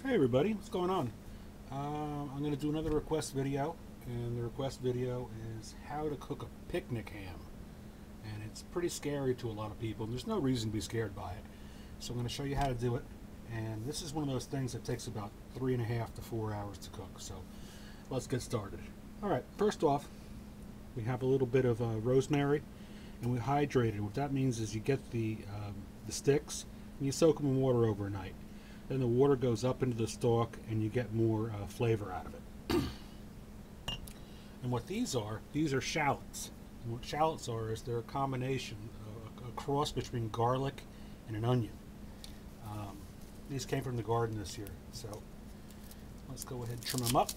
Hey everybody, what's going on? I'm going to do another request video, and the request video is how to cook a picnic ham. And it's pretty scary to a lot of people, and there's no reason to be scared by it. So I'm going to show you how to do it, and this is one of those things that takes about 3.5 to 4 hours to cook, so let's get started. Alright, first off, we have a little bit of rosemary, and we hydrate it. What that means is you get the sticks, and you soak them in water overnight. Then the water goes up into the stalk and you get more flavor out of it. And what these are shallots. And what shallots are is they're a combination, a cross between garlic and an onion. These came from the garden this year, so let's go ahead and trim them up.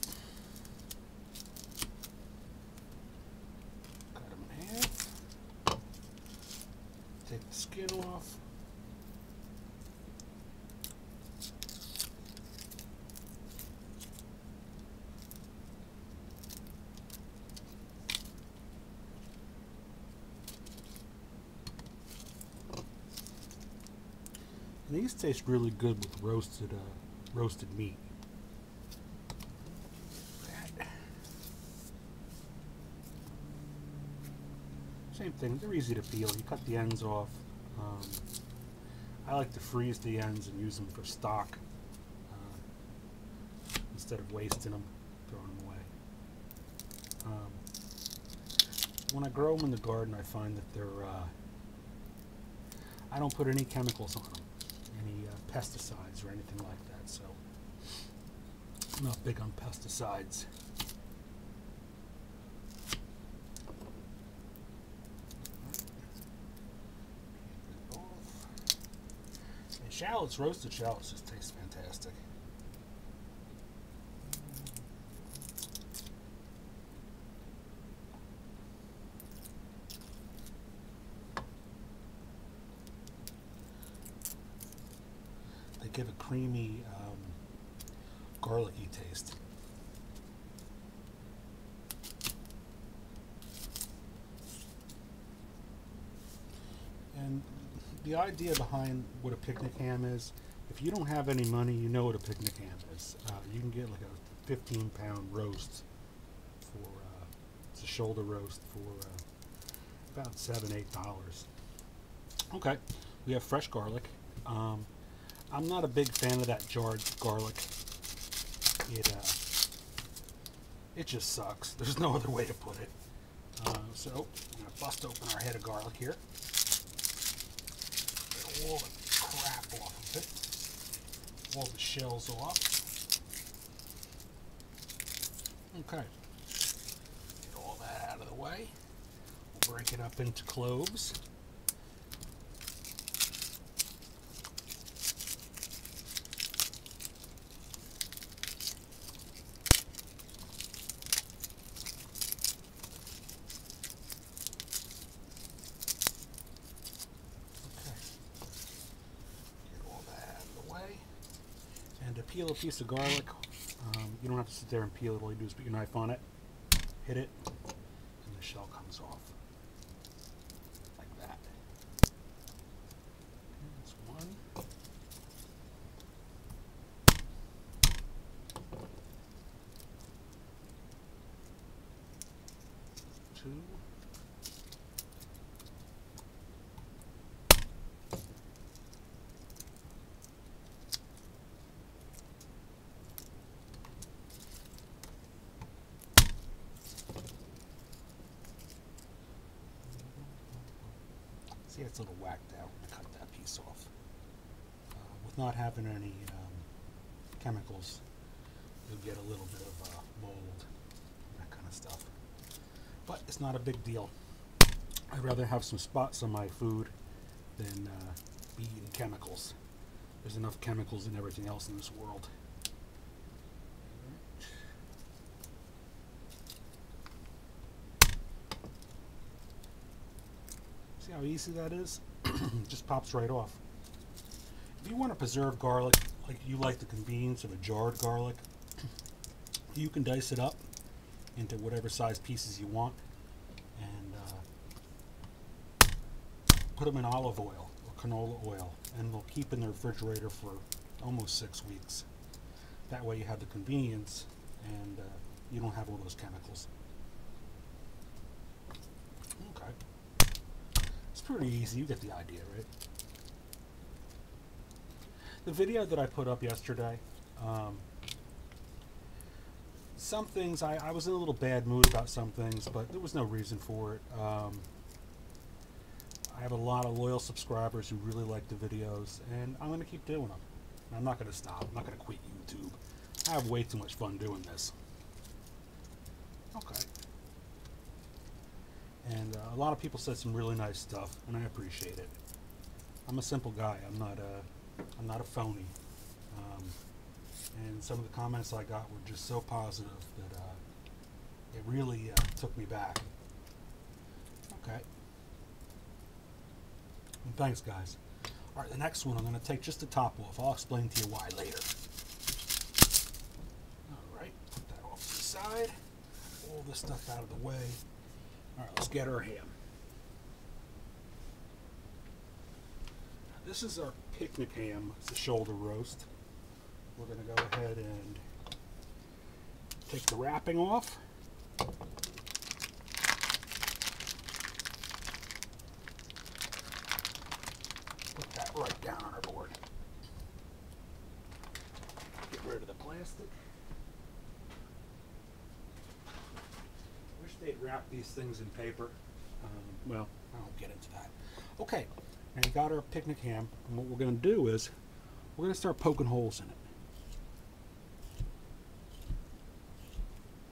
Cut them in half. Take the skin off. And these taste really good with roasted meat. Same thing, they're easy to peel. You cut the ends off. I like to freeze the ends and use them for stock instead of wasting them, throwing them away. When I grow them in the garden, I find that they're I don't put any chemicals on them. Pesticides or anything like that, so I'm not big on pesticides. And shallots, roasted shallots, just taste fantastic. They give a creamy, garlicky taste. And the idea behind what a picnic ham is, if you don't have any money, you know what a picnic ham is. You can get like a 15-pound roast for, it's a shoulder roast for about $7–8. Okay, we have fresh garlic. I'm not a big fan of that jarred garlic. It just sucks. There's no other way to put it. So I'm going to bust open our head of garlic here. Get all the crap off of it. All the shells off. Okay. Get all that out of the way. We'll break it up into cloves. To peel a piece of garlic, you don't have to sit there and peel it. All you do is put your knife on it, hit it, and the shell comes off. Like that. That's one. Two. See, it's a little whacked out when I cut that piece off. With not having any chemicals, you'll get a little bit of mold, that kind of stuff. But it's not a big deal. I'd rather have some spots on my food than be eating chemicals. There's enough chemicals in everything else in this world. See how easy that is? It just pops right off. If you want to preserve garlic, like you like the convenience of a jarred garlic, you can dice it up into whatever size pieces you want and put them in olive oil or canola oil, and they'll keep in the refrigerator for almost 6 weeks. That way you have the convenience and you don't have all those chemicals. Okay. It's pretty easy. You get the idea, right? The video that I put up yesterday, some things, I was in a little bad mood about some things, but there was no reason for it. I have a lot of loyal subscribers who really like the videos, and I'm going to keep doing them. I'm not going to stop. I'm not going to quit YouTube. I have way too much fun doing this. Okay. And a lot of people said some really nice stuff, and I appreciate it. I'm a simple guy. I'm not a phony. And some of the comments I got were just so positive that it really took me back. Okay. And thanks, guys. All right, the next one, I'm going to take just the top off. I'll explain to you why later. All right, put that off to the side. All this stuff out of the way. All right, let's get our ham. This is our picnic ham. It's a shoulder roast. We're going to go ahead and take the wrapping off. Put that right down on our board. Get rid of the plastic. Wish they'd wrap these things in paper. Well, I won't get into that. Okay, now you got our picnic ham, and what we're going to do is we're going to start poking holes in it.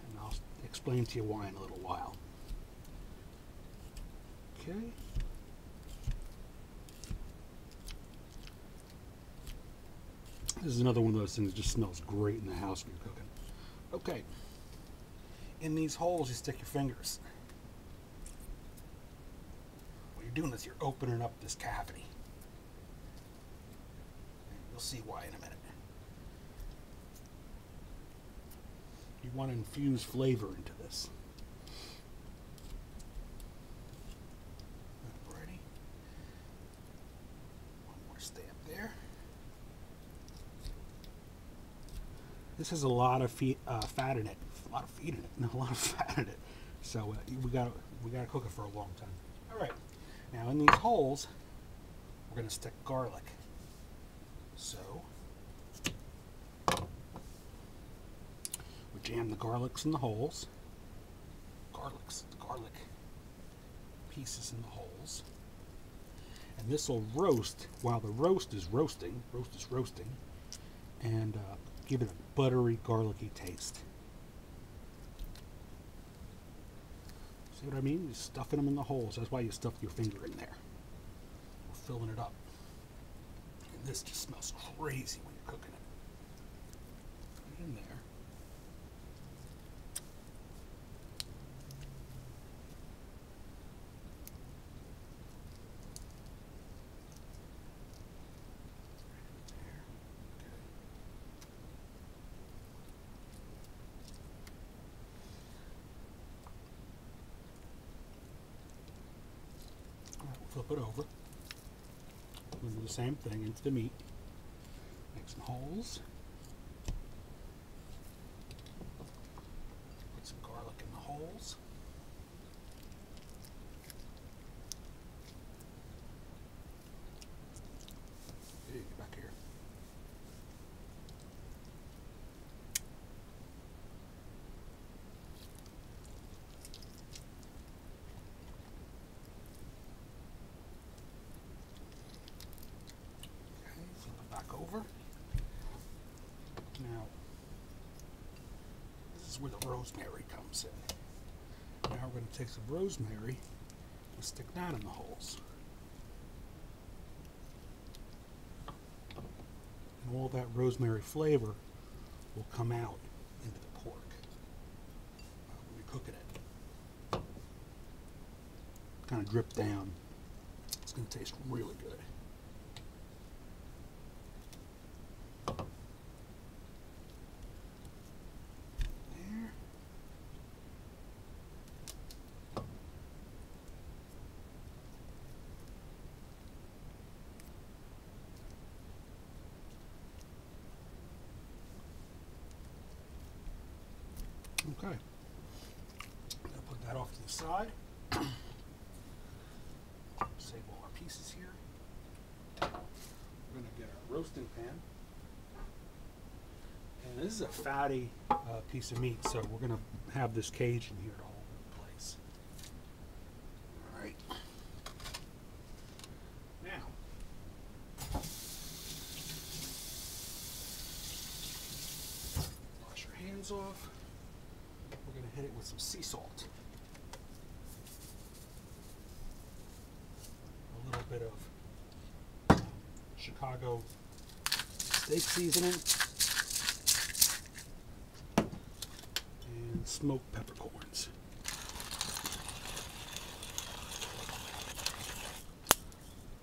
And I'll explain to you why in a little while. Okay. This is another one of those things that just smells great in the house when you're cooking. Okay. In these holes, you stick your fingers. What you're doing is you're opening up this cavity. And you'll see why in a minute. You want to infuse flavor into this. Alrighty. One more stamp there. This has a lot of fat in it. A lot of feet in it. No, a lot of fat in it. So we gotta cook it for a long time. All right. Now in these holes, we're gonna stick garlic. So we jam the garlics in the holes. Garlic pieces in the holes. And this will roast while the roast is roasting. And give it a buttery, garlicky taste. See what I mean? You're stuffing them in the holes. That's why you stuff your finger in there. We're filling it up. And this just smells crazy when you're cooking it. Put it in there. Flip it over. We'll do the same thing into the meat. Make some holes. Put some garlic in the holes. Hey, get back here. Over. Now, this is where the rosemary comes in. Now we're going to take some rosemary and stick that in the holes. And all that rosemary flavor will come out into the pork when you're cooking it. Kind of drip down. It's going to taste really good. Okay. I'm going to put that off to the side. Save all our pieces here. We're going to get our roasting pan. And this is a fatty piece of meat, so we're going to have this cage in here to hold it in place. All right. Now, wash your hands off. We're going to hit it with some sea salt. A little bit of Chicago steak seasoning. And smoked peppercorns.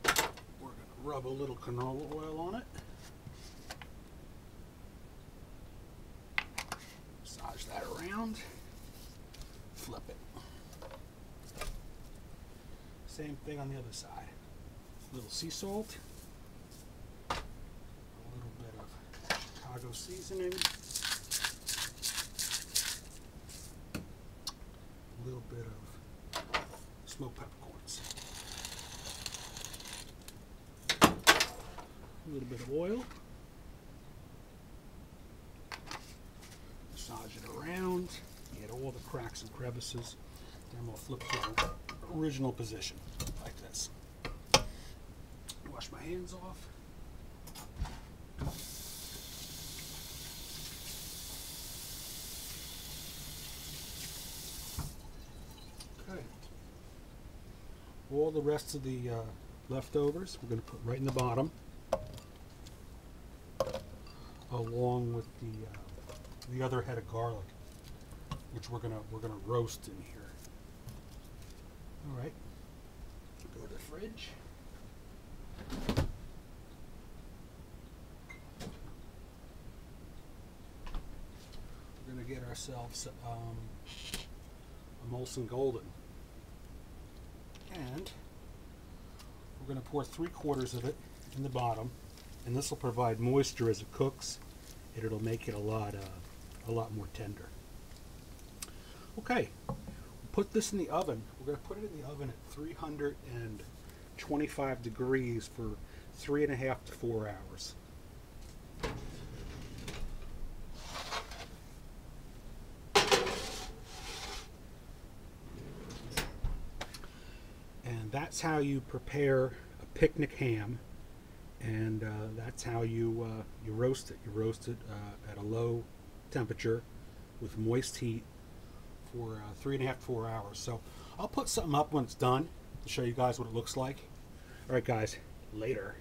We're going to rub a little canola oil on it. Massage that around. Flip it. Same thing on the other side. A little sea salt. A little bit of Chicago seasoning. A little bit of smoked peppercorns. A little bit of oil. Massage it around. Get all the cracks and crevices. Then we'll flip to our original position, like this. Wash my hands off. Okay. All the rest of the leftovers we're going to put right in the bottom, along with the other head of garlic, which we're gonna roast in here. All right. Go to the fridge. We're gonna get ourselves a Molson Golden, and we're gonna pour 3/4 of it in the bottom, and this will provide moisture as it cooks, and it'll make it a lot more tender. Okay, put this in the oven. We're going to put it in the oven at 325 degrees for 3.5 to 4 hours. And that's how you prepare a picnic ham, and that's how you roast it. You roast it at a low temperature with moist heat for 3.5 to 4 hours. So I'll put something up when it's done to show you guys what it looks like. All right, guys, later.